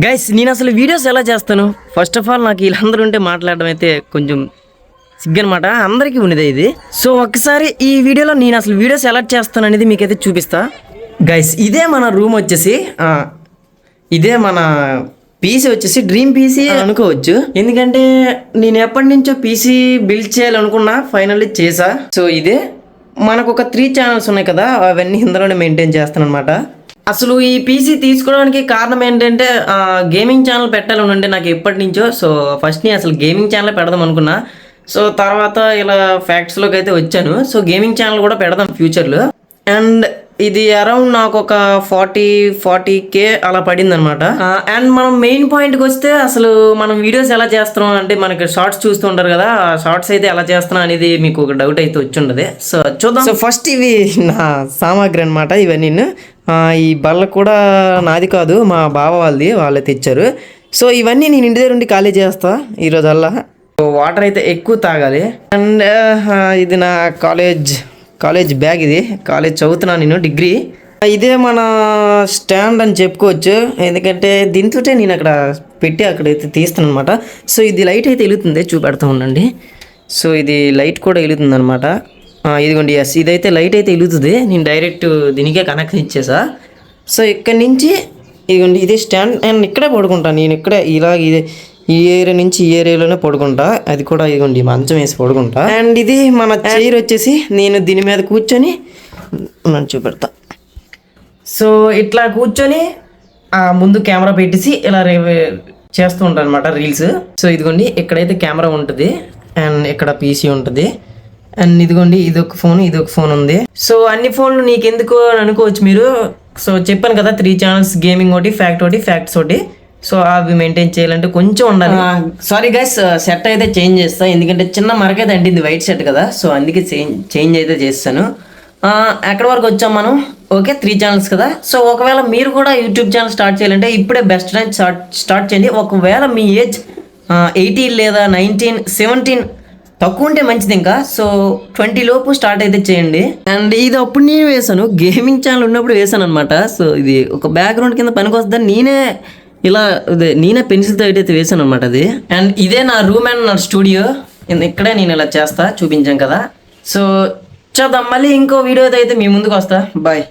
Guys నేను అసలు videos ఎలా చేస్తాను? ఫస్ట్ ఆఫ్ ఆల్ నాకు వీళ్ళందరూ ఉంటే మాట్లాడడం అయితే కొంచెం సిగ్గనమాట, అందరికీ ఉన్నదే ఇది. సో ఒక్కసారి ఈ వీడియోలో నేను అసలు వీడియోస్ ఎలా చేస్తాను అనేది మీకైతే చూపిస్తా. గైస్ ఇదే మన రూమ్ వచ్చేసి, ఇదే మన పీసీ వచ్చేసి డ్రీమ్ పీసీ అనుకోవచ్చు. ఎందుకంటే నేను ఎప్పటి నుంచో పీసీ బిల్డ్ చేయాలనుకున్నా, ఫైనల్లీ చేసా. సో ఇదే మనకు ఒక 3 ఛానల్స్ ఉన్నాయి కదా, అవన్నీ ఇందులోనే మెయింటైన్ చేస్తాను అనమాట. అసలు ఈ పీసీ తీసుకోవడానికి కారణం ఏంటంటే గేమింగ్ ఛానల్ పెట్టాలని ఉండే నాకు ఎప్పటి నుంచో. సో ఫస్ట్ నేను అసలు గేమింగ్ ఛానల్ పెడదాం అనుకున్నా. సో తర్వాత ఇలా ఫ్యాక్ట్స్లోకి అయితే వచ్చాను. సో గేమింగ్ ఛానల్ కూడా పెడదాం ఫ్యూచర్లో. అండ్ ఇది అరౌండ్ నాకు ఒక 40K అలా పడింది అనమాట. అండ్ మనం మెయిన్ పాయింట్కి వస్తే, అసలు మనం వీడియోస్ ఎలా చేస్తున్నాం అంటే, మనకి షార్ట్స్ చూస్తూ ఉంటారు కదా, ఆ షార్ట్స్ అయితే ఎలా చేస్తున్నాం అనేది మీకు ఒక డౌట్ అయితే వచ్చి ఉండదు. సో చూద్దాం. సో ఫస్ట్ ఇవి నా సామాగ్రి అనమాట. ఇవన్నీ ఈ బల్ల కూడా నాది కాదు, మా బావ వాళ్ళే తెచ్చారు. సో ఇవన్నీ నేను ఇంటి దగ్గర ఉండి ఖాళీ చేస్తా ఈరోజు అలా. వాటర్ అయితే ఎక్కువ తాగాలి. అండ్ ఇది నా కాలేజ్ బ్యాగ్, ఇది కాలేజ్ చదువుతున్నాను నేను, డిగ్రీ. ఇదే మన స్టాండ్ అని చెప్పుకోవచ్చు, ఎందుకంటే దీంతో నేను అక్కడ పెట్టి అక్కడైతే తీస్తాను అనమాట. సో ఇది లైట్ అయితే వెలుగుతుంది, చూపెడతా ఉండండి. సో ఇది లైట్ కూడా వెలుగుతుంది అనమాట. ఇదిగోండి, ఎస్ ఇదైతే లైట్ అయితే వెలుగుతుంది. నేను డైరెక్ట్ దీనికే కనెక్షన్ ఇచ్చేసా. సో ఇక్కడ నుంచి ఇదిగోండి, ఇదే స్టాండ్. అండ్ ఇక్కడే పడుకుంటాను నేను, ఇక్కడే ఇలా ఈ ఏరియా నుంచి ఈ ఏరియాలోనే పడుకుంటా. అది కూడా ఇదిగోండి మంచం వేసి పడుకుంటా. అండ్ ఇది మన చైర్ వచ్చేసి, నేను దీని మీద కూర్చొని నన్ను చూపెడతా. సో ఇట్లా కూర్చొని ముందు కెమెరా పెట్టేసి ఇలా చేస్తూ ఉంటాను అనమాట రీల్స్. సో ఇదిగోండి ఇక్కడైతే కెమెరా ఉంటుంది, అండ్ ఇక్కడ పీసీ ఉంటుంది. అండ్ ఇదిగోండి ఇదొక ఫోన్ ఉంది. సో అన్ని ఫోన్లు నీకెందుకు అని అనుకోవచ్చు మీరు. సో చెప్పాను కదా 3 ఛానల్స్, గేమింగ్ ఒకటి, ఫ్యాక్ట్స్ ఒకటి. సో అవి మెయింటైన్ చేయాలంటే కొంచెం ఉండాలి. సారీ గైస్, సెట్ అయితే చేంజ్ చేస్తా, ఎందుకంటే చిన్న మరకైతే అంటింది, వైట్ సెట్ కదా. సో అందుకే చేంజ్ అయితే చేస్తాను. ఎక్కడి వరకు వచ్చాం మనం? ఓకే, 3 ఛానల్స్ కదా. సో ఒకవేళ మీరు కూడా యూట్యూబ్ ఛానల్ స్టార్ట్ చేయాలంటే ఇప్పుడే బెస్ట్ టైం స్టార్ట్ చేయండి. ఒకవేళ మీ ఏజ్ 18 లేదా 19, 17 తక్కువ ఉంటే మంచిది ఇంకా. సో 20 లోపు స్టార్ట్ అయితే చేయండి. అండ్ ఇది అప్పుడు నేను వేసాను, గేమింగ్ ఛానల్ ఉన్నప్పుడు వేసాను అనమాట. సో ఇది ఒక బ్యాక్గ్రౌండ్ కింద పనికి వస్తుందని నేనే పెన్సిల్తో అయితే వేసాను అనమాట అది. అండ్ ఇదే నా రూమ్ అండ్ నా స్టూడియో, ఇక్కడే నేను ఇలా చేస్తా, చూపించాం కదా. సో చూద్దాం, మళ్ళీ ఇంకో వీడియోతో అయితే మీ ముందుకు వస్తా. బాయ్.